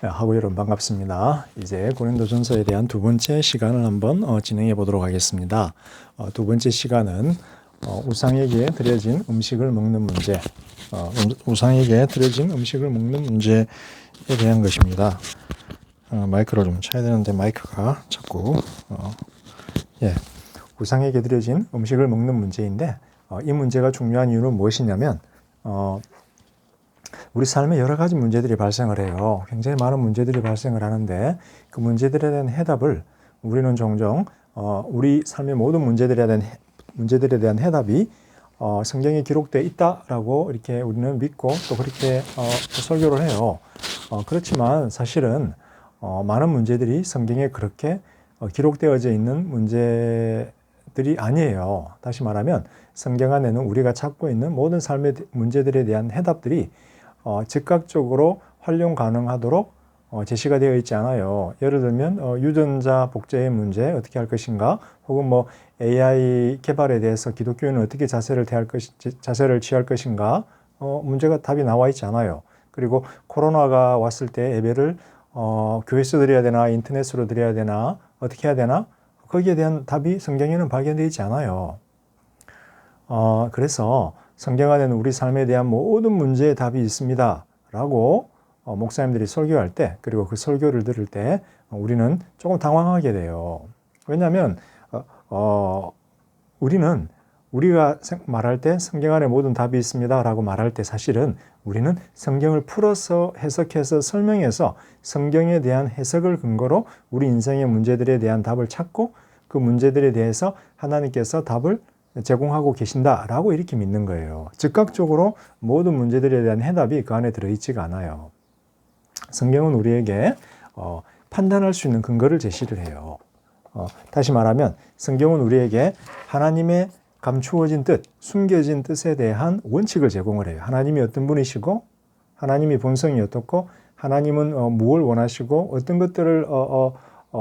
하고 여러분 반갑습니다. 이제 고린도전서에 대한 두 번째 시간을 한번 진행해 보도록 하겠습니다. 두 번째 시간은 우상에게 드려진 음식을 먹는 문제, 우상에게 드려진 음식을 먹는 문제에 대한 것입니다. 마이크를 좀 쳐야 되는데 마이크가 자꾸 우상에게 드려진 음식을 먹는 문제인데 이 문제가 중요한 이유는 무엇이냐면 우리 삶에 여러 가지 문제들이 발생을 해요. 굉장히 많은 문제들이 발생을 하는데 그 문제들에 대한 해답을 우리는 종종 우리 삶의 모든 문제들에 대한 해답이 성경에 기록되어 있다라고 이렇게 우리는 믿고 또 그렇게 설교를 해요. 그렇지만 사실은 많은 문제들이 성경에 그렇게 기록되어져 있는 문제들이 아니에요. 다시 말하면 성경 안에는 우리가 찾고 있는 모든 삶의 문제들에 대한 해답들이 즉각적으로 활용 가능하도록 제시가 되어 있지 않아요. 예를 들면 유전자 복제의 문제 어떻게 할 것인가, 혹은 뭐 AI 개발에 대해서 기독교인은 어떻게 자세를 취할 것인가, 문제가 답이 나와 있지 않아요. 그리고 코로나가 왔을 때 예배를 교회에서 드려야 되나 인터넷으로 드려야 되나 어떻게 해야 되나, 거기에 대한 답이 성경에는 발견되어 있지 않아요. 그래서 성경 안에는 우리 삶에 대한 모든 문제의 답이 있습니다 라고 목사님들이 설교할 때, 그리고 그 설교를 들을 때 우리는 조금 당황하게 돼요. 왜냐하면 우리가 말할 때 성경 안에 모든 답이 있습니다 라고 말할 때 사실은 우리는 성경을 풀어서 해석해서 설명해서 성경에 대한 해석을 근거로 우리 인생의 문제들에 대한 답을 찾고 그 문제들에 대해서 하나님께서 답을 제공하고 계신다라고 이렇게 믿는 거예요. 즉각적으로 모든 문제들에 대한 해답이 그 안에 들어있지가 않아요. 성경은 우리에게 판단할 수 있는 근거를 제시를 해요. 다시 말하면 성경은 우리에게 하나님의 감추어진 뜻, 숨겨진 뜻에 대한 원칙을 제공을 해요. 하나님이 어떤 분이시고, 하나님의 본성이 어떻고, 하나님은 무엇을 원하시고, 어떤 것들을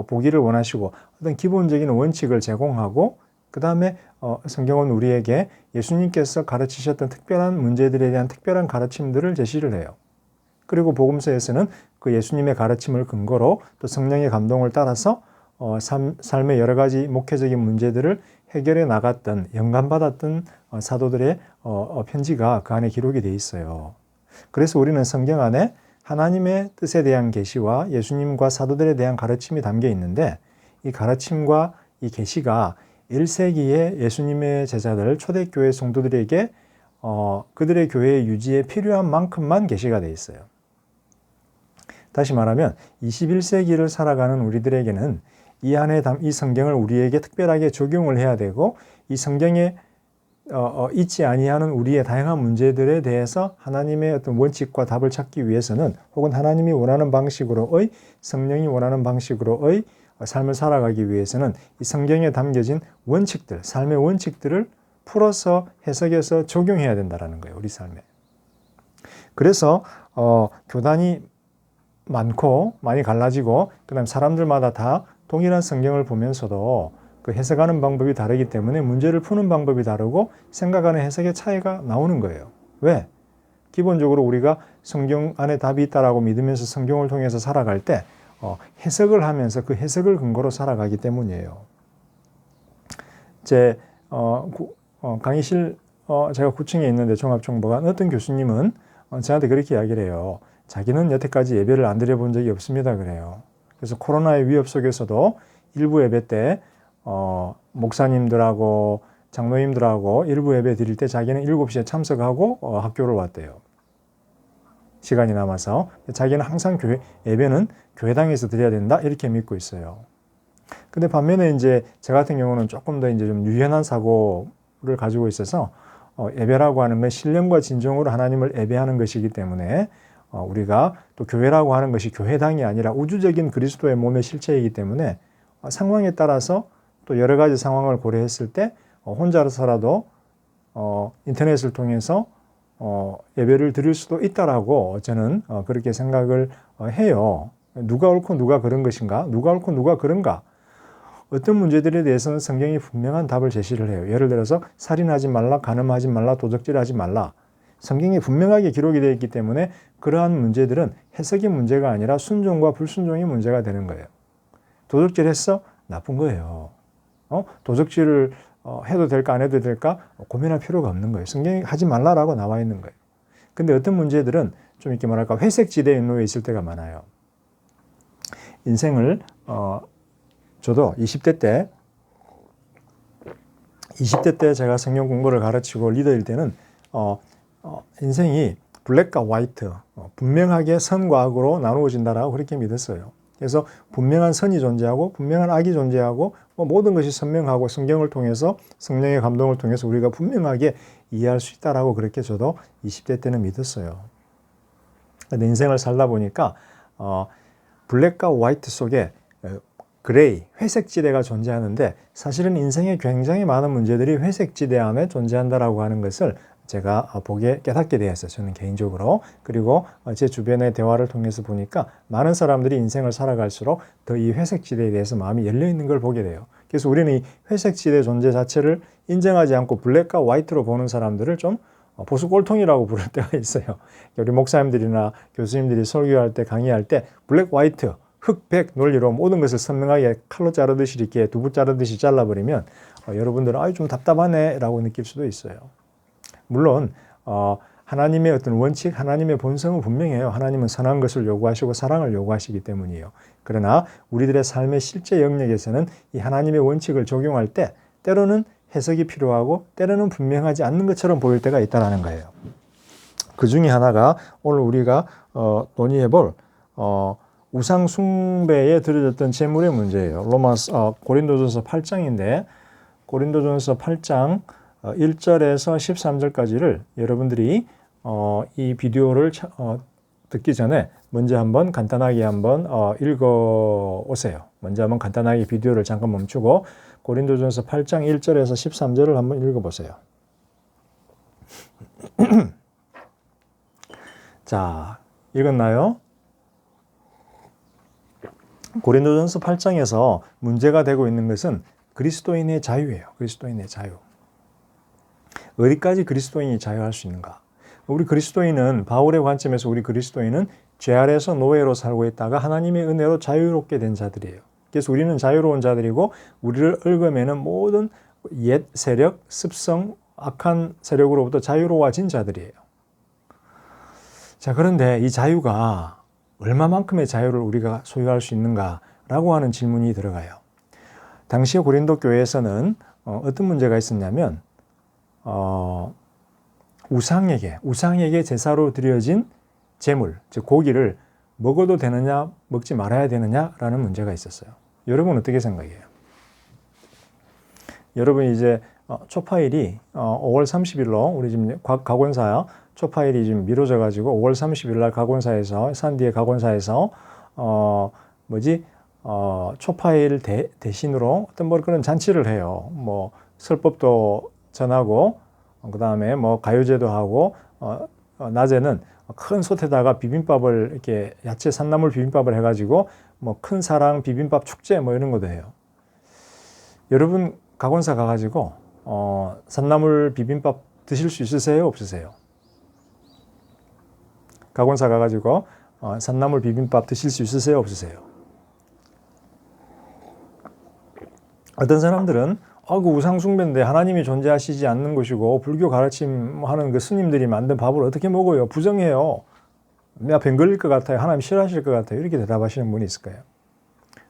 보기를 원하시고, 어떤 기본적인 원칙을 제공하고, 그 다음에 성경은 우리에게 예수님께서 가르치셨던 특별한 문제들에 대한 특별한 가르침들을 제시를 해요. 그리고 복음서에서는 그 예수님의 가르침을 근거로 또 성령의 감동을 따라서 삶의 여러 가지 목회적인 문제들을 해결해 나갔던, 영감받았던 사도들의 편지가 그 안에 기록이 되어 있어요. 그래서 우리는 성경 안에 하나님의 뜻에 대한 계시와 예수님과 사도들에 대한 가르침이 담겨 있는데, 이 가르침과 이 계시가 1세기에 예수님의 제자들, 초대교회 성도들에게 그들의 교회의 유지에 필요한 만큼만 계시가 되어 있어요. 다시 말하면 21세기를 살아가는 우리들에게는 이 안에 이 성경을 우리에게 특별하게 적용을 해야 되고, 이 성경에 있지 아니하는 우리의 다양한 문제들에 대해서 하나님의 어떤 원칙과 답을 찾기 위해서는, 혹은 하나님이 원하는 방식으로의, 성령이 원하는 방식으로의 삶을 살아가기 위해서는 이 성경에 담겨진 원칙들, 삶의 원칙들을 풀어서 해석해서 적용해야 된다는 거예요, 우리 삶에. 그래서 교단이 많고 많이 갈라지고, 그다음 사람들마다 다 동일한 성경을 보면서도 그 해석하는 방법이 다르기 때문에 문제를 푸는 방법이 다르고 생각하는 해석의 차이가 나오는 거예요. 왜? 기본적으로 우리가 성경 안에 답이 있다라고 믿으면서 성경을 통해서 살아갈 때 해석을 하면서 그 해석을 근거로 살아가기 때문이에요. 제 강의실 제가 9층에 있는데 종합정보관, 어떤 교수님은 저한테 그렇게 이야기를 해요. 자기는 여태까지 예배를 안 드려본 적이 없습니다 그래요. 그래서 코로나의 위협 속에서도 일부 예배 때 목사님들하고 장로님들하고 일부 예배 드릴 때 자기는 7시에 참석하고 학교를 왔대요. 시간이 남아서. 자기는 항상 예배는 교회당에서 드려야 된다 이렇게 믿고 있어요. 근데 반면에 이제 저 같은 경우는 조금 더 이제 좀 유연한 사고를 가지고 있어서 예배라고 하는 건 신령과 진정으로 하나님을 예배하는 것이기 때문에 우리가 또 교회라고 하는 것이 교회당이 아니라 우주적인 그리스도의 몸의 실체이기 때문에 상황에 따라서 또 여러 가지 상황을 고려했을 때 혼자서라도 인터넷을 통해서 예배를 드릴 수도 있다라고 저는 그렇게 생각을 해요. 누가 옳고 누가 그런 것인가? 누가 옳고 누가 그런가? 어떤 문제들에 대해서는 성경이 분명한 답을 제시를 해요. 예를 들어서 살인하지 말라, 간음하지 말라, 도적질하지 말라. 성경에 분명하게 기록이 되어 있기 때문에 그러한 문제들은 해석의 문제가 아니라 순종과 불순종의 문제가 되는 거예요. 도적질 했어? 나쁜 거예요. 도적질을 해도 될까 안 해도 될까 고민할 필요가 없는 거예요. 성경이 하지 말라라고 나와 있는 거예요. 근데 어떤 문제들은 좀 이렇게 뭐랄까 회색 지대에 놓여 있을 때가 많아요. 인생을 저도 20대 때 제가 성경 공부를 가르치고 리더일 때는 인생이 블랙과 화이트, 분명하게 선과 악으로 나누어진다라고 그렇게 믿었어요. 그래서 분명한 선이 존재하고 분명한 악이 존재하고 모든 것이 선명하고 성경을 통해서 성령의 감동을 통해서 우리가 분명하게 이해할 수 있다라고 그렇게 저도 20대 때는 믿었어요. 근데 인생을 살다 보니까 블랙과 화이트 속에 그레이, 회색 지대가 존재하는데 사실은 인생에 굉장히 많은 문제들이 회색 지대 안에 존재한다라고 하는 것을 제가 깨닫게 되었어요. 저는 개인적으로. 그리고 제 주변의 대화를 통해서 보니까 많은 사람들이 인생을 살아갈수록 더 이 회색 지대에 대해서 마음이 열려 있는 걸 보게 돼요. 그래서 우리는 이 회색 지대 존재 자체를 인정하지 않고 블랙과 화이트로 보는 사람들을 좀 보수 꼴통이라고 부를 때가 있어요. 우리 목사님들이나 교수님들이 설교할 때 강의할 때 블랙, 화이트, 흑, 백 논리로 모든 것을 선명하게 칼로 자르듯이 이렇게 두부 자르듯이 잘라버리면 여러분들은 좀 답답하네 라고 느낄 수도 있어요. 물론 하나님의 어떤 원칙, 하나님의 본성은 분명해요. 하나님은 선한 것을 요구하시고 사랑을 요구하시기 때문이에요. 그러나 우리들의 삶의 실제 영역에서는 이 하나님의 원칙을 적용할 때 때로는 해석이 필요하고 때로는 분명하지 않는 것처럼 보일 때가 있다는 거예요. 그 중에 하나가 오늘 우리가 논의해볼 우상 숭배에 들어졌던 재물의 문제예요. 고린도전서 8장인데 고린도전서 8장 1절에서 13절까지를 여러분들이 이 비디오를 듣기 전에 먼저 한번 간단하게 한번 읽어 오세요. 먼저 한번 간단하게 비디오를 잠깐 멈추고 고린도전서 8장 1절에서 13절을 한번 읽어 보세요. 자, 읽었나요? 고린도전서 8장에서 문제가 되고 있는 것은 그리스도인의 자유예요. 그리스도인의 자유. 어디까지 그리스도인이 자유할 수 있는가? 우리 그리스도인은 바울의 관점에서 우리 그리스도인은 죄 아래에서 노예로 살고 있다가 하나님의 은혜로 자유롭게 된 자들이에요. 그래서 우리는 자유로운 자들이고 우리를 얽어매는 모든 옛 세력, 습성, 악한 세력으로부터 자유로워진 자들이에요. 자, 그런데 이 자유가 얼마만큼의 자유를 우리가 소유할 수 있는가라고 하는 질문이 들어가요. 당시에 고린도 교회에서는 어떤 문제가 있었냐면 우상에게 제사로 드려진 제물, 즉 고기를 먹어도 되느냐, 먹지 말아야 되느냐라는 문제가 있었어요. 여러분 어떻게 생각해요? 여러분 이제 초파일이 5월 30일로 우리 지금 각원사 초파일이 지금 미뤄져 가지고 5월 30일 날 각원사에서 산디에 각원사에서 초파일 대신으로 어떤 그런 잔치를 해요. 설법도 전하고 그다음에 가요제도 하고 낮에는 큰 솥에다가 비빔밥을 이렇게 야채 산나물 비빔밥을 해가지고 큰 사랑 비빔밥 축제 이런 것도 해요. 여러분 각원사 가가지고 산나물 비빔밥 드실 수 있으세요? 없으세요? 각원사 가가지고 산나물 비빔밥 드실 수 있으세요? 없으세요? 어떤 사람들은 그 우상숭배인데 하나님이 존재하시지 않는 것이고 불교 가르침하는 그 스님들이 만든 밥을 어떻게 먹어요? 부정해요. 내가 병 걸릴 것 같아요. 하나님 싫어하실 것 같아요. 이렇게 대답하시는 분이 있을 거예요.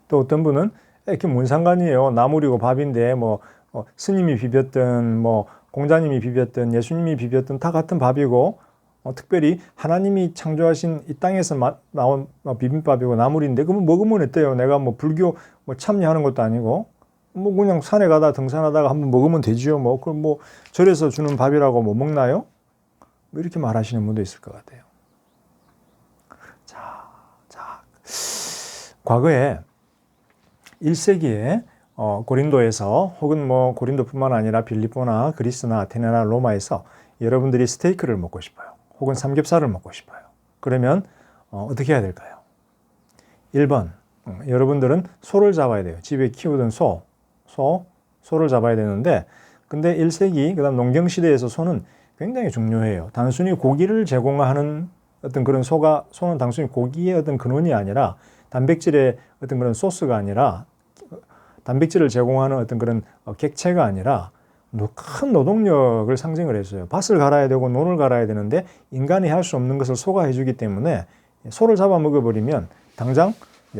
또 어떤 분은 이렇게 뭔 상관이에요. 나물이고 밥인데 스님이 비볐든 공자님이 비볐든 예수님이 비볐든 다 같은 밥이고 특별히 하나님이 창조하신 이 땅에서 나온 비빔밥이고 나물인데 그러면 먹으면 어때요? 내가 불교 참여하는 것도 아니고 그냥 산에 가다 등산하다가 한번 먹으면 되지요. 그럼 절에서 주는 밥이라고 못 먹나요? 이렇게 말하시는 분도 있을 것 같아요. 자, 과거에 1세기에 고린도에서 혹은 고린도뿐만 아니라 빌립보나 그리스나 아테네나 로마에서 여러분들이 스테이크를 먹고 싶어요. 혹은 삼겹살을 먹고 싶어요. 그러면 어떻게 해야 될까요? 1번, 여러분들은 소를 잡아야 돼요. 집에 키우던 소를 잡아야 되는데 근데 1세기 그다음 농경시대에서 소는 굉장히 중요해요. 단순히 고기를 제공하는 어떤 그런 소는 단순히 고기의 어떤 근원이 아니라 단백질의 어떤 그런 소스가 아니라 단백질을 제공하는 어떤 그런 객체가 아니라 큰 노동력을 상징을 했어요. 밭을 갈아야 되고 논을 갈아야 되는데 인간이 할 수 없는 것을 소가 해주기 때문에 소를 잡아먹어버리면 당장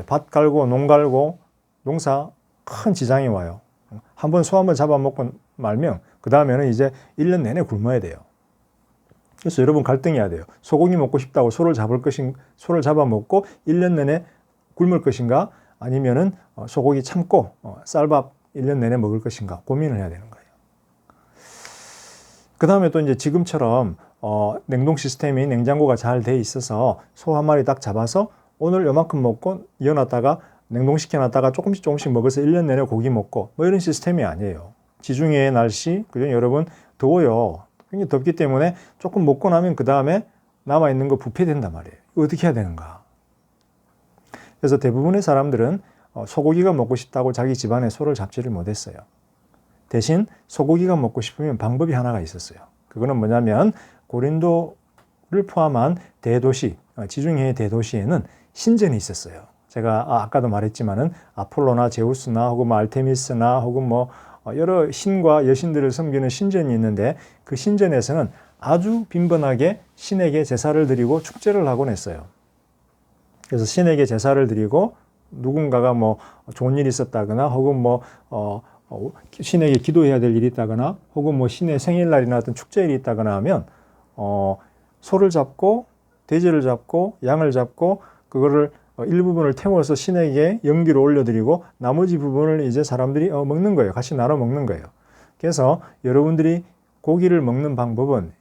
밭 갈고 농 갈고 농사 큰 지장이 와요. 한번 소 한번 잡아먹고 말면 그 다음에는 이제 1년 내내 굶어야 돼요. 그래서 여러분 갈등해야 돼요. 소고기 먹고 싶다고 소를 잡아먹고 1년 내내 굶을 것인가 아니면은 소고기 참고 쌀밥 1년 내내 먹을 것인가 고민을 해야 되는 거예요. 그 다음에 또 이제 지금처럼 냉동 시스템이 냉장고가 잘 돼 있어서 소 한 마리 딱 잡아서 오늘 요만큼 먹고 이어놨다가 냉동시켜놨다가 조금씩 먹어서 1년 내내 고기 먹고 뭐 이런 시스템이 아니에요. 지중해의 날씨, 그죠? 여러분 더워요. 굉장히 덥기 때문에 조금 먹고 나면 그 다음에 남아있는 거 부패된단 말이에요. 이거 어떻게 해야 되는가? 그래서 대부분의 사람들은 소고기가 먹고 싶다고 자기 집안에 소를 잡지를 못했어요. 대신 소고기가 먹고 싶으면 방법이 하나가 있었어요. 그거는 뭐냐면 고린도를 포함한 대도시, 지중해의 대도시에는 신전이 있었어요. 제가 아까도 말했지만은 아폴로나 제우스나 혹은 뭐 알테미스나 혹은 뭐 여러 신과 여신들을 섬기는 신전이 있는데 그 신전에서는 아주 빈번하게 신에게 제사를 드리고 축제를 하곤 했어요. 그래서 신에게 제사를 드리고 누군가가 뭐 좋은 일이 있었다거나 혹은 뭐 신에게 기도해야 될 일이 있다거나 혹은 뭐 신의 생일날이나 어떤 축제일이 있다거나 하면 소를 잡고 돼지를 잡고 양을 잡고 그거를 일부분을 태워서 신에게 연기로 올려드리고 나머지 부분을 이제 사람들이 먹는 거예요. 같이 나눠 먹는 거예요. 그래서 여러분들이 고기를 먹는 방법은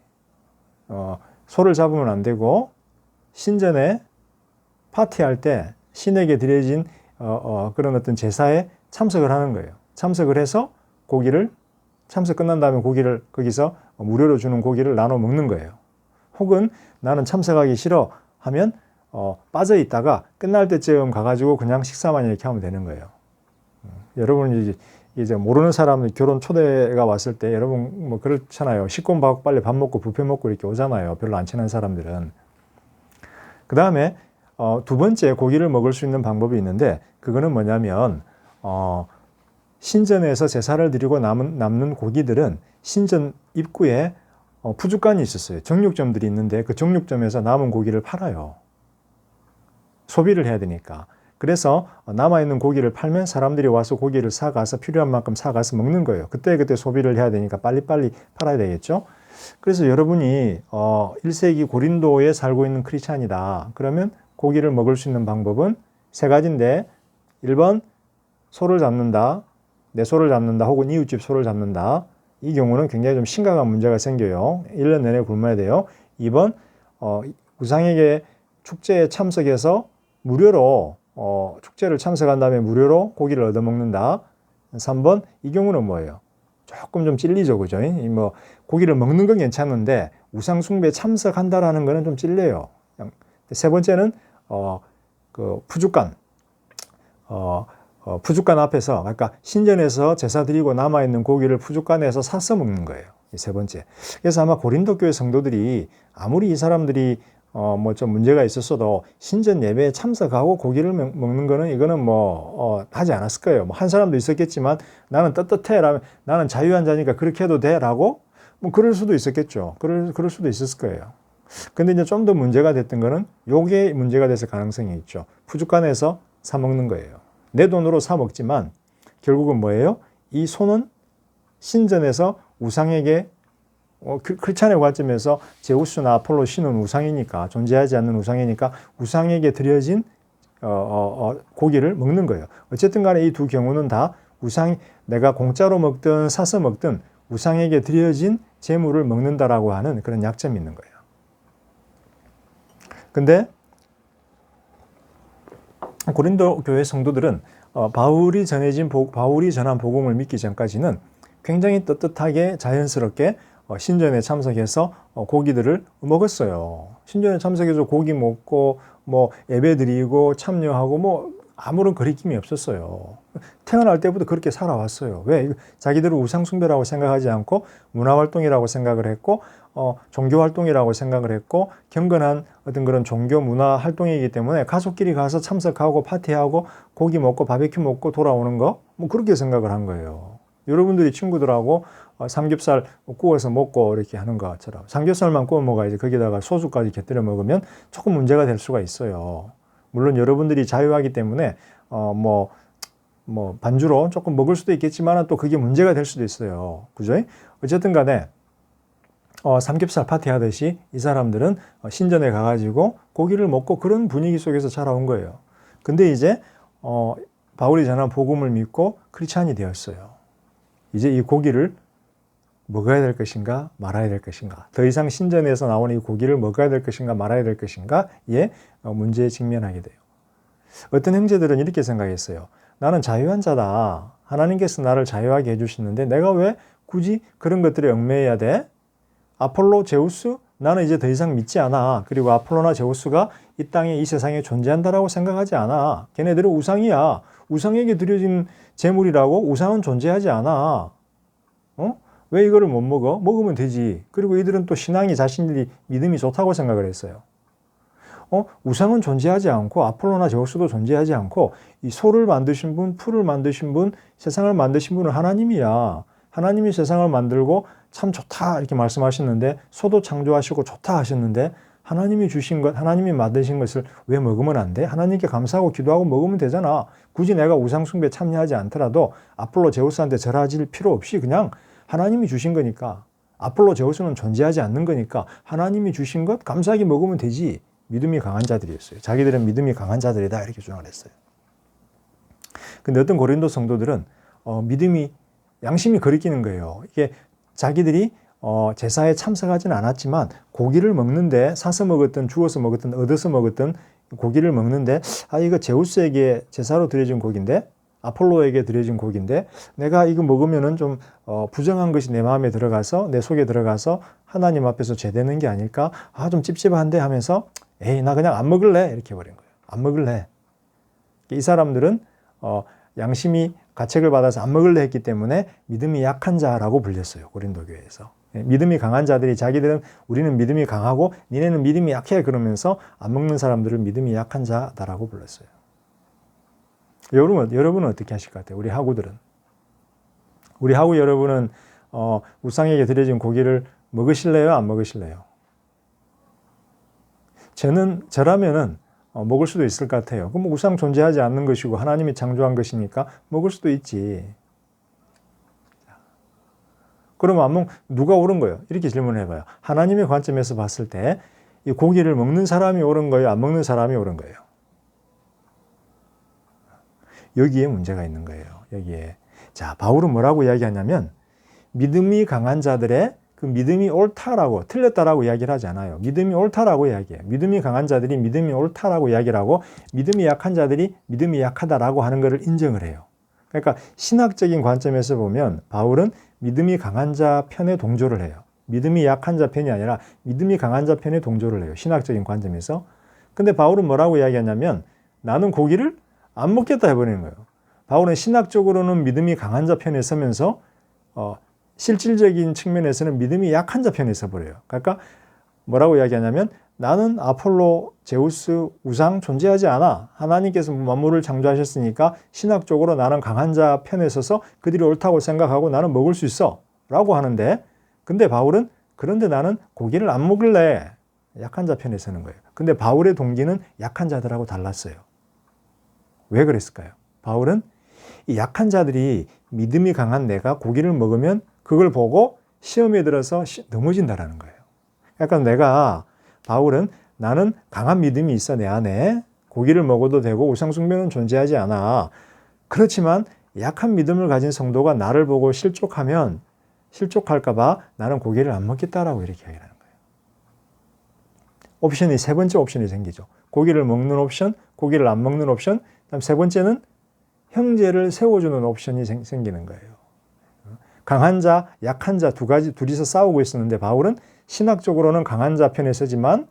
소를 잡으면 안 되고 신전에 파티할 때 신에게 드려진 그런 어떤 제사에 참석을 하는 거예요. 참석을 해서 참석 끝난 다음에 고기를 거기서 무료로 주는 고기를 나눠 먹는 거예요. 혹은 나는 참석하기 싫어 하면 빠져 있다가 끝날 때쯤 가가지고 그냥 식사만 이렇게 하면 되는 거예요. 여러분 이제 모르는 사람은 결혼 초대가 왔을 때 여러분 뭐 그렇잖아요. 식권 받고 빨리 밥 먹고 뷔페 먹고 이렇게 오잖아요. 별로 안 친한 사람들은. 그 다음에 두 번째 고기를 먹을 수 있는 방법이 있는데 그거는 뭐냐면 신전에서 제사를 드리고 남는 고기들은 신전 입구에 푸주간이 있었어요. 정육점들이 있는데 그 정육점에서 남은 고기를 팔아요. 소비를 해야 되니까. 그래서 남아있는 고기를 팔면 사람들이 와서 고기를 사가서 필요한 만큼 사가서 먹는 거예요. 그때 소비를 해야 되니까 빨리빨리 팔아야 되겠죠. 그래서 여러분이 1세기 고린도에 살고 있는 크리스찬이다. 그러면 고기를 먹을 수 있는 방법은 세 가지인데 1번 소를 잡는다. 내 소를 잡는다. 혹은 이웃집 소를 잡는다. 이 경우는 굉장히 좀 심각한 문제가 생겨요. 1년 내내 굶어야 돼요. 2번 우상에게 축제에 참석해서 무료로 축제를 참석한 다음에 무료로 고기를 얻어먹는다. 3번 이 경우는 뭐예요? 조금 좀 찔리죠, 그죠? 뭐 고기를 먹는 건 괜찮은데 우상 숭배에 참석한다라는 거는 좀 찔려요. 세 번째는 그 푸주간 푸주간 앞에서 그러니까 신전에서 제사 드리고 남아 있는 고기를 푸주간에서 사서 먹는 거예요. 이 세 번째. 그래서 아마 고린도 교회 성도들이 아무리 이 사람들이 뭐 좀 문제가 있었어도 신전 예배에 참석하고 고기를 먹는 거는 이거는 뭐 하지 않았을 거예요. 뭐 한 사람도 있었겠지만 나는 떳떳해 라면 나는 자유한자니까 그렇게 해도 돼라고 뭐 그럴 수도 있었겠죠. 그럴 수도 있었을 거예요. 근데 이제 좀 더 문제가 됐던 거는 요게 문제가 됐을 가능성이 있죠. 푸주간에서 사 먹는 거예요. 내 돈으로 사 먹지만 결국은 뭐예요? 이 소는 신전에서 우상에게 크리스찬의 관점에서 제우스나 아폴로 신은 우상이니까 존재하지 않는 우상이니까 우상에게 드려진 고기를 먹는 거예요. 어쨌든 간에 이 두 경우는 다 내가 공짜로 먹든 사서 먹든 우상에게 드려진 재물을 먹는다라고 하는 그런 약점이 있는 거예요. 근데 고린도 교회 성도들은 바울이 전한 복음을 믿기 전까지는 굉장히 떳떳하게 자연스럽게 신전에 참석해서 고기들을 먹었어요. 신전에 참석해서 고기 먹고 뭐 예배 드리고 참여하고 뭐 아무런 거리낌이 없었어요. 태어날 때부터 그렇게 살아왔어요. 왜? 자기들은 우상숭배라고 생각하지 않고 문화활동이라고 생각을 했고 종교활동이라고 생각을 했고 경건한 어떤 그런 종교 문화 활동이기 때문에 가족끼리 가서 참석하고 파티하고 고기 먹고 바베큐 먹고 돌아오는 거 뭐 그렇게 생각을 한 거예요. 여러분들이 친구들하고 삼겹살 구워서 먹고 이렇게 하는 것처럼 삼겹살만 구워 먹어야지 거기다가 소주까지 곁들여 먹으면 조금 문제가 될 수가 있어요. 물론 여러분들이 자유하기 때문에 뭐 반주로 조금 먹을 수도 있겠지만 또 그게 문제가 될 수도 있어요. 그죠? 어쨌든 간에 삼겹살 파티 하듯이 이 사람들은 신전에 가가지고 고기를 먹고 그런 분위기 속에서 자라온 거예요. 근데 이제 바울이 전한 복음을 믿고 크리스찬이 되었어요. 이제 이 고기를 먹어야 될 것인가 말아야 될 것인가, 더 이상 신전에서 나오는 이 고기를 먹어야 될 것인가 말아야 될 것인가의 문제에 직면하게 돼요. 어떤 형제들은 이렇게 생각했어요. 나는 자유한 자다. 하나님께서 나를 자유하게 해주시는데 내가 왜 굳이 그런 것들에 얽매여야 돼? 아폴로, 제우스? 나는 이제 더 이상 믿지 않아. 그리고 아폴로나 제우스가 이 땅에 이 세상에 존재한다라고 생각하지 않아. 걔네들은 우상이야. 우상에게 드려진 제물이라고 우상은 존재하지 않아. 왜 이거를 못 먹어? 먹으면 되지. 그리고 이들은 또 신앙이 자신들이 믿음이 좋다고 생각을 했어요. 우상은 존재하지 않고 아폴로나 제우스도 존재하지 않고 이 소를 만드신 분, 풀을 만드신 분, 세상을 만드신 분은 하나님이야. 하나님이 세상을 만들고 참 좋다 이렇게 말씀하셨는데 소도 창조하시고 좋다 하셨는데 하나님이 주신 것, 하나님이 만드신 것을 왜 먹으면 안 돼? 하나님께 감사하고 기도하고 먹으면 되잖아. 굳이 내가 우상숭배에 참여하지 않더라도 아폴로 제우스한테 절하질 필요 없이 그냥 하나님이 주신 거니까, 아폴로 제우스는 존재하지 않는 거니까 하나님이 주신 것 감사하게 먹으면 되지. 믿음이 강한 자들이었어요. 자기들은 믿음이 강한 자들이다 이렇게 주장을 했어요. 근데 어떤 고린도 성도들은 믿음이 양심이 거리끼는 거예요. 이게 자기들이 제사에 참석하지는 않았지만 고기를 먹는데, 사서 먹었든 주워서 먹었든 얻어서 먹었든 고기를 먹는데 이거 제우스에게 제사로 드려진 고기인데, 아폴로에게 드려진 고기인데 내가 이거 먹으면은 좀 부정한 것이 내 마음에 들어가서 내 속에 들어가서 하나님 앞에서 죄되는 게 아닐까? 좀 찝찝한데 하면서 에이 나 그냥 안 먹을래 이렇게 해버린 거예요. 안 먹을래. 이 사람들은 양심이 가책을 받아서 안 먹을래 했기 때문에 믿음이 약한 자라고 불렸어요. 고린도 교회에서. 믿음이 강한 자들이 자기들은 우리는 믿음이 강하고 니네는 믿음이 약해 그러면서 안 먹는 사람들을 믿음이 약한 자다라고 불렀어요. 여러분은 어떻게 하실 것 같아요? 우리 하구들은. 우리 하구 여러분은 우상에게 드려진 고기를 먹으실래요? 안 먹으실래요? 저라면은 먹을 수도 있을 것 같아요. 그럼 우상 존재하지 않는 것이고 하나님이 창조한 것이니까 먹을 수도 있지. 그러면 누가 옳은 거예요? 이렇게 질문을 해봐요. 하나님의 관점에서 봤을 때 이 고기를 먹는 사람이 옳은 거예요? 안 먹는 사람이 옳은 거예요? 여기에 문제가 있는 거예요. 여기에. 자, 바울은 뭐라고 이야기하냐면 믿음이 강한 자들의 그 믿음이 옳다라고, 틀렸다라고 이야기를 하지 않아요. 믿음이 옳다라고 이야기해요. 믿음이 강한 자들이 믿음이 옳다라고 이야기를 하고 믿음이 약한 자들이 믿음이 약하다라고 하는 것을 인정을 해요. 그러니까 신학적인 관점에서 보면 바울은 믿음이 강한 자 편에 동조를 해요. 믿음이 약한 자 편이 아니라 믿음이 강한 자 편에 동조를 해요. 신학적인 관점에서. 근데 바울은 뭐라고 이야기하냐면 나는 고기를 안 먹겠다 해버리는 거예요. 바울은 신학적으로는 믿음이 강한 자 편에 서면서 실질적인 측면에서는 믿음이 약한 자 편에 서버려요. 그러니까 뭐라고 이야기하냐면 나는 아폴로, 제우스, 우상 존재하지 않아. 하나님께서 만물을 창조하셨으니까 신학적으로 나는 강한 자 편에 서서 그들이 옳다고 생각하고 나는 먹을 수 있어 라고 하는데, 근데 바울은 그런데 나는 고기를 안 먹을래. 약한 자 편에 서는 거예요. 근데 바울의 동기는 약한 자들하고 달랐어요. 왜 그랬을까요? 바울은 이 약한 자들이 믿음이 강한 내가 고기를 먹으면 그걸 보고 시험에 들어서 넘어진다라는 거예요. 약간 바울은 나는 강한 믿음이 있어 내 안에. 고기를 먹어도 되고 우상숭배는 존재하지 않아. 그렇지만 약한 믿음을 가진 성도가 나를 보고 실족할까 봐 나는 고기를 안 먹겠다라고 이렇게 얘기하는 거예요. 옵션이 세 번째 옵션이 생기죠. 고기를 먹는 옵션, 고기를 안 먹는 옵션, 그다음 세 번째는 형제를 세워주는 옵션이 생기는 거예요. 강한 자, 약한 자 둘이서 싸우고 있었는데 바울은 신학적으로는 강한 자 편에 서지만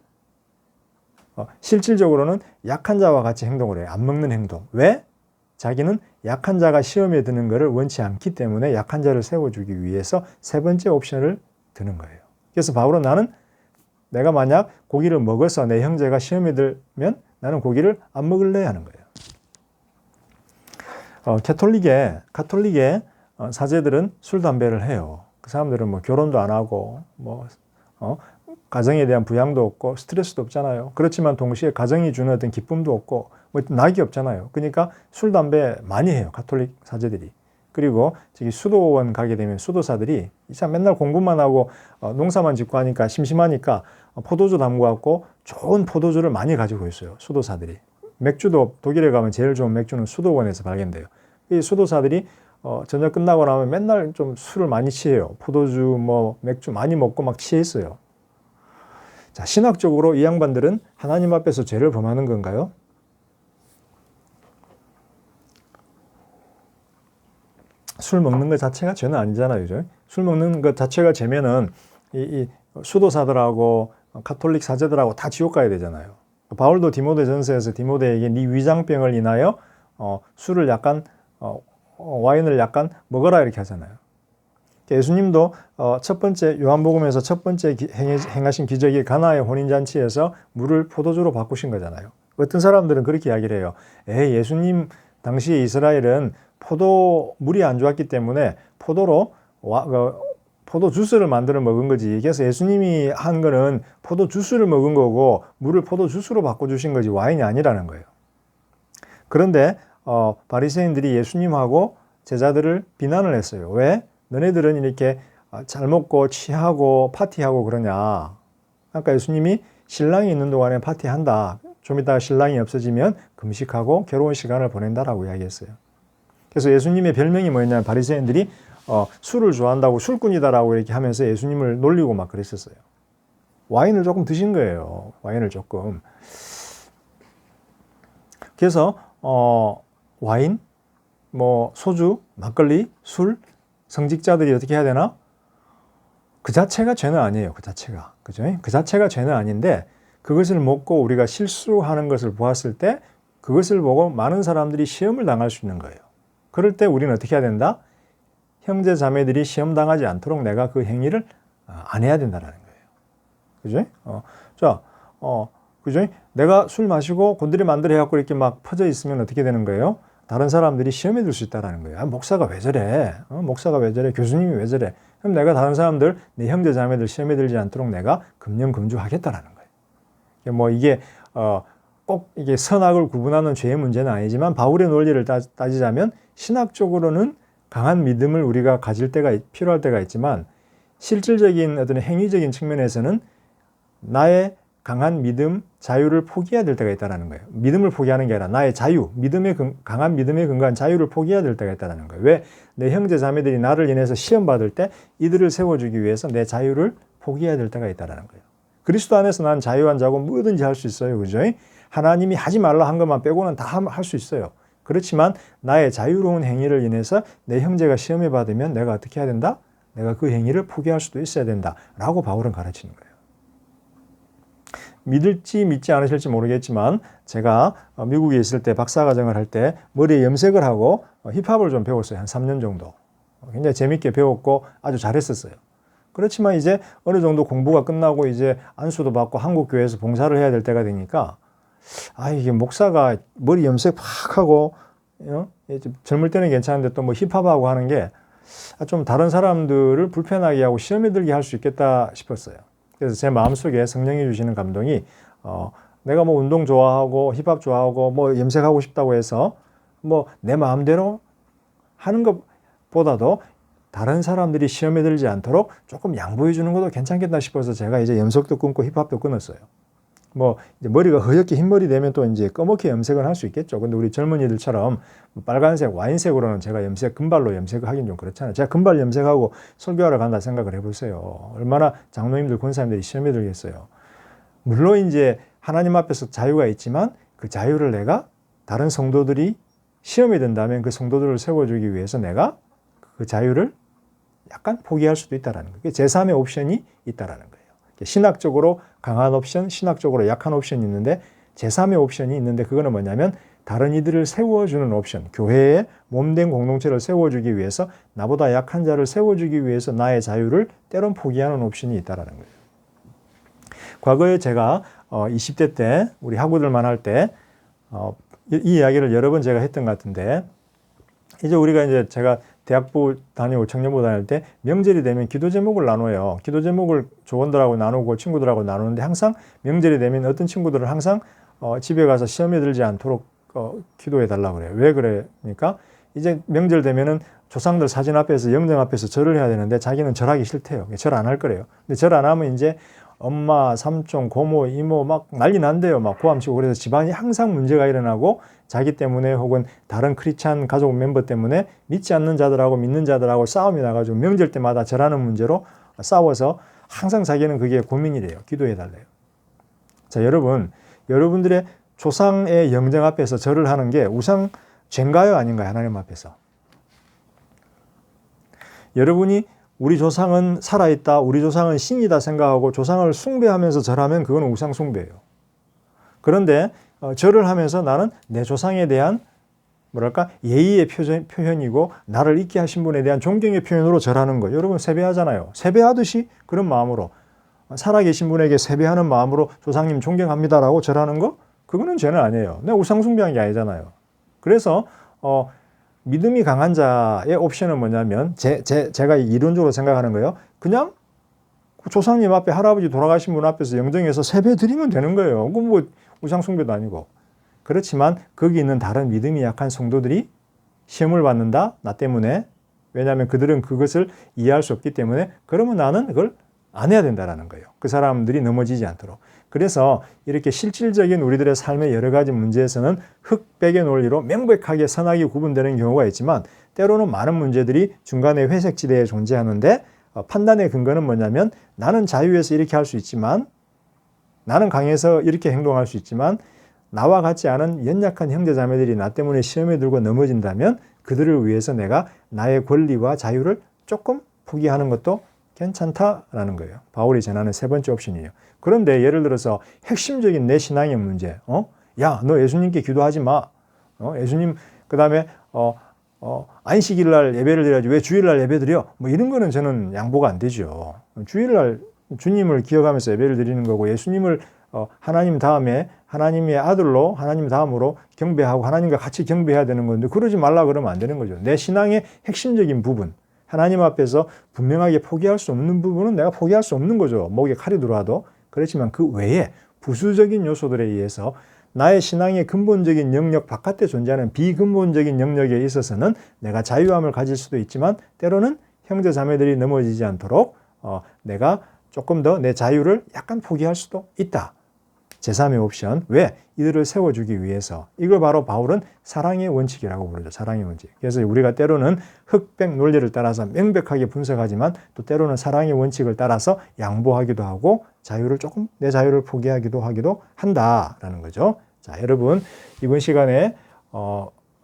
실질적으로는 약한 자와 같이 행동을 해요. 안 먹는 행동. 왜? 자기는 약한 자가 시험에 드는 것을 원치 않기 때문에 약한 자를 세워주기 위해서 세 번째 옵션을 드는 거예요. 그래서 바울은 나는 내가 만약 고기를 먹어서 내 형제가 시험에 들면 나는 고기를 안 먹을래 하는 거예요. 가톨릭의 사제들은 술, 담배를 해요. 그 사람들은 뭐 결혼도 안 하고 가정에 대한 부양도 없고 스트레스도 없잖아요. 그렇지만 동시에 가정이 주는 어떤 기쁨도 없고 뭐 낙이 없잖아요. 그러니까 술, 담배 많이 해요. 가톨릭 사제들이. 그리고 저기 수도원 가게 되면 수도사들이 참 맨날 공부만 하고 농사만 짓고 하니까 심심하니까 포도주 담궈갖고 좋은 포도주를 많이 가지고 있어요. 수도사들이. 맥주도 독일에 가면 제일 좋은 맥주는 수도원에서 발견돼요. 이 수도사들이 저녁 끝나고 나면 맨날 좀 술을 많이 취해요. 포도주, 뭐 맥주 많이 먹고 막 취했어요. 자, 신학적으로 이 양반들은 하나님 앞에서 죄를 범하는 건가요? 술 먹는 것 자체가 죄는 아니잖아요. 그죠? 술 먹는 것 자체가 죄면은 이 수도사들하고 가톨릭 사제들하고 다 지옥 가야 되잖아요. 바울도 디모데전서에서 디모데에게 네 위장병을 인하여 술을 약간 와인을 약간 먹어라 이렇게 하잖아요. 예수님도 첫 번째 요한복음에서 첫 번째 행하신 기적이 가나의 혼인잔치에서 물을 포도주로 바꾸신 거잖아요. 어떤 사람들은 그렇게 이야기를 해요. 예수님 당시에 이스라엘은 물이 안 좋았기 때문에 포도 주스를 만들어 먹은 거지. 그래서 예수님이 한 거는 포도 주스를 먹은 거고 물을 포도 주스로 바꿔주신 거지 와인이 아니라는 거예요. 그런데 바리새인들이 예수님하고 제자들을 비난을 했어요. 왜? 너네들은 이렇게 잘 먹고 취하고 파티하고 그러냐. 그러니까 예수님이 신랑이 있는 동안에 파티한다. 좀 이따가 신랑이 없어지면 금식하고 괴로운 시간을 보낸다라고 이야기했어요. 그래서 예수님의 별명이 뭐였냐면 바리새인들이 술을 좋아한다고 술꾼이다라고 이렇게 하면서 예수님을 놀리고 막 그랬었어요. 와인을 조금 드신 거예요. 와인을 조금. 그래서 와인, 뭐 소주, 막걸리, 술, 성직자들이 어떻게 해야 되나? 그 자체가 죄는 아니에요. 그 자체가. 그죠? 그 자체가 죄는 아닌데 그것을 먹고 우리가 실수하는 것을 보았을 때 그것을 보고 많은 사람들이 시험을 당할 수 있는 거예요. 그럴 때 우리는 어떻게 해야 된다? 형제 자매들이 시험 당하지 않도록 내가 그 행위를 안 해야 된다는 거예요. 그죠? 그죠? 내가 술 마시고 곤드레 만들어 해갖고 이렇게 막 퍼져 있으면 어떻게 되는 거예요? 다른 사람들이 시험에 들 수 있다는 거예요. 목사가 왜 저래? 목사가 왜 저래? 교수님이 왜 저래? 그럼 내가 다른 사람들, 내 형제 자매들 시험에 들지 않도록 내가 금령금주하겠다라는 거예요. 뭐 이게 꼭 이게 선악을 구분하는 죄의 문제는 아니지만 바울의 논리를 따지자면 신학적으로는 강한 믿음을 우리가 가질 때가 필요할 때가 있지만 실질적인 어떤 행위적인 측면에서는 나의 강한 믿음, 자유를 포기해야 될 때가 있다는 거예요. 믿음을 포기하는 게 아니라 나의 자유, 강한 믿음에 근거한 자유를 포기해야 될 때가 있다는 거예요. 왜? 내 형제 자매들이 나를 인해서 시험 받을 때 이들을 세워주기 위해서 내 자유를 포기해야 될 때가 있다는 거예요. 그리스도 안에서 난 자유한 자고 뭐든지 할 수 있어요. 그죠? 하나님이 하지 말라 한 것만 빼고는 다 할 수 있어요. 그렇지만 나의 자유로운 행위를 인해서 내 형제가 시험에 받으면 내가 어떻게 해야 된다? 내가 그 행위를 포기할 수도 있어야 된다라고 바울은 가르치는 거예요. 믿을지 믿지 않으실지 모르겠지만 제가 미국에 있을 때 박사과정을 할 때 머리에 염색을 하고 힙합을 좀 배웠어요. 한 3년 정도. 굉장히 재밌게 배웠고 아주 잘했었어요. 그렇지만 이제 어느 정도 공부가 끝나고 이제 안수도 받고 한국교회에서 봉사를 해야 될 때가 되니까 이게 목사가 머리 염색 팍 하고 젊을 때는 괜찮은데 또 뭐 힙합하고 하는 게 좀 다른 사람들을 불편하게 하고 시험에 들게 할 수 있겠다 싶었어요. 그래서 제 마음속에 성령이 주시는 감동이 내가 뭐 운동 좋아하고 힙합 좋아하고 뭐 염색하고 싶다고 해서 뭐 내 마음대로 하는 것보다도 다른 사람들이 시험에 들지 않도록 조금 양보해 주는 것도 괜찮겠다 싶어서 제가 이제 염색도 끊고 힙합도 끊었어요. 뭐 이제 머리가 허옇게 흰머리 되면 또 이제 검게 염색을 할 수 있겠죠. 근데 우리 젊은이들처럼 빨간색, 와인색으로는 제가 금발로 염색을 하긴 좀 그렇잖아요. 제가 금발 염색하고 설교하러 간다 생각을 해보세요. 얼마나 장로님들, 권사님들이 시험에 들겠어요. 물론 이제 하나님 앞에서 자유가 있지만 그 자유를 내가 다른 성도들이 시험에 든다면 그 성도들을 세워주기 위해서 내가 그 자유를 약간 포기할 수도 있다는 거예요. 제3의 옵션이 있다는 거예요. 신학적으로 강한 옵션, 신학적으로 약한 옵션이 있는데 제3의 옵션이 있는데 그거는 뭐냐면 다른 이들을 세워주는 옵션, 교회에 몸된 공동체를 세워주기 위해서 나보다 약한 자를 세워주기 위해서 나의 자유를 때론 포기하는 옵션이 있다는 거예요. 과거에 제가 20대 때 우리 학우들만 할 때 이 이야기를 여러 번 제가 했던 것 같은데 이제 우리가 이제 제가 대학부 다니고 청년부 다닐 때 명절이 되면 기도 제목을 나눠요. 기도 제목을 조원들하고 나누고 친구들하고 나누는데 항상 명절이 되면 어떤 친구들은 항상 집에 가서 시험에 들지 않도록 기도해 달라고 그래요. 왜 그러니까 이제 명절 되면은 조상들 사진 앞에서 영정 앞에서 절을 해야 되는데 자기는 절하기 싫대요. 절 안 할 거래요. 근데 절 안 하면 이제 엄마, 삼촌, 고모, 이모 막 난리 난대요. 막 고함치고 그래서 집안이 항상 문제가 일어나고 자기 때문에 혹은 다른 크리스찬 가족 멤버 때문에 믿지 않는 자들하고 믿는 자들하고 싸움이 나가지고 명절 때마다 절하는 문제로 싸워서 항상 자기는 그게 고민이래요. 기도해 달래요. 자, 여러분들의 조상의 영정 앞에서 절을 하는 게 우상 죄인가요? 아닌가요? 하나님 앞에서. 여러분이 우리 조상은 살아있다, 우리 조상은 신이다 생각하고 조상을 숭배하면서 절하면 그건 우상 숭배예요. 그런데 절을 하면서 나는 내 조상에 대한 뭐랄까 예의의 표현이고 나를 있게 하신 분에 대한 존경의 표현으로 절하는 거예요. 여러분 세배하잖아요. 세배하듯이 그런 마음으로 살아계신 분에게 세배하는 마음으로 조상님 존경합니다라고 절하는 거 그거는 죄는 아니에요. 내가 우상 숭배한 게 아니잖아요. 그래서 믿음이 강한 자의 옵션은 뭐냐면 제가 이론적으로 생각하는 거예요. 그냥 조상님 앞에 할아버지 돌아가신 분 앞에서 영정해서 세배 드리면 되는 거예요. 그건 뭐 우상 숭배도 아니고. 그렇지만 거기 있는 다른 믿음이 약한 성도들이 시험을 받는다. 나 때문에. 왜냐하면 그들은 그것을 이해할 수 없기 때문에 그러면 나는 그걸 안 해야 된다는 거예요. 그 사람들이 넘어지지 않도록. 그래서 이렇게 실질적인 우리들의 삶의 여러 가지 문제에서는 흑백의 논리로 명백하게 선악이 구분되는 경우가 있지만 때로는 많은 문제들이 중간에 회색지대에 존재하는데 판단의 근거는 뭐냐면 나는 자유에서 이렇게 할 수 있지만 나는 강해서 이렇게 행동할 수 있지만 나와 같지 않은 연약한 형제자매들이 나 때문에 시험에 들고 넘어진다면 그들을 위해서 내가 나의 권리와 자유를 조금 포기하는 것도 괜찮다라는 거예요. 바울이 전하는 세 번째 옵션이에요. 그런데 예를 들어서 핵심적인 내 신앙의 문제, 야, 너 예수님께 기도하지 마. 예수님, 그 다음에, 안식일 날 예배를 드려야지 왜 주일 날 예배 드려? 뭐 이런 거는 저는 양보가 안 되죠. 주일 날 주님을 기억하면서 예배를 드리는 거고 예수님을 하나님 다음에 하나님의 아들로 하나님 다음으로 경배하고 하나님과 같이 경배해야 되는 건데 그러지 말라 그러면 안 되는 거죠. 내 신앙의 핵심적인 부분. 하나님 앞에서 분명하게 포기할 수 없는 부분은 내가 포기할 수 없는 거죠. 목에 칼이 들어와도. 그렇지만 그 외에 부수적인 요소들에 의해서 나의 신앙의 근본적인 영역 바깥에 존재하는 비근본적인 영역에 있어서는 내가 자유함을 가질 수도 있지만 때로는 형제 자매들이 넘어지지 않도록 내가 조금 더 내 자유를 약간 포기할 수도 있다. 제3의 옵션. 왜? 이들을 세워주기 위해서. 이걸 바로 바울은 사랑의 원칙이라고 부르죠. 사랑의 원칙. 그래서 우리가 때로는 흑백 논리를 따라서 명백하게 분석하지만 또 때로는 사랑의 원칙을 따라서 양보하기도 하고 자유를 조금 내 자유를 포기하기도 한다라는 거죠. 자, 여러분 이번 시간에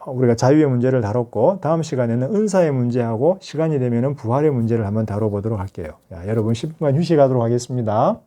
우리가 자유의 문제를 다뤘고 다음 시간에는 은사의 문제하고 시간이 되면은 부활의 문제를 한번 다뤄보도록 할게요. 자, 여러분 10분간 휴식하도록 하겠습니다.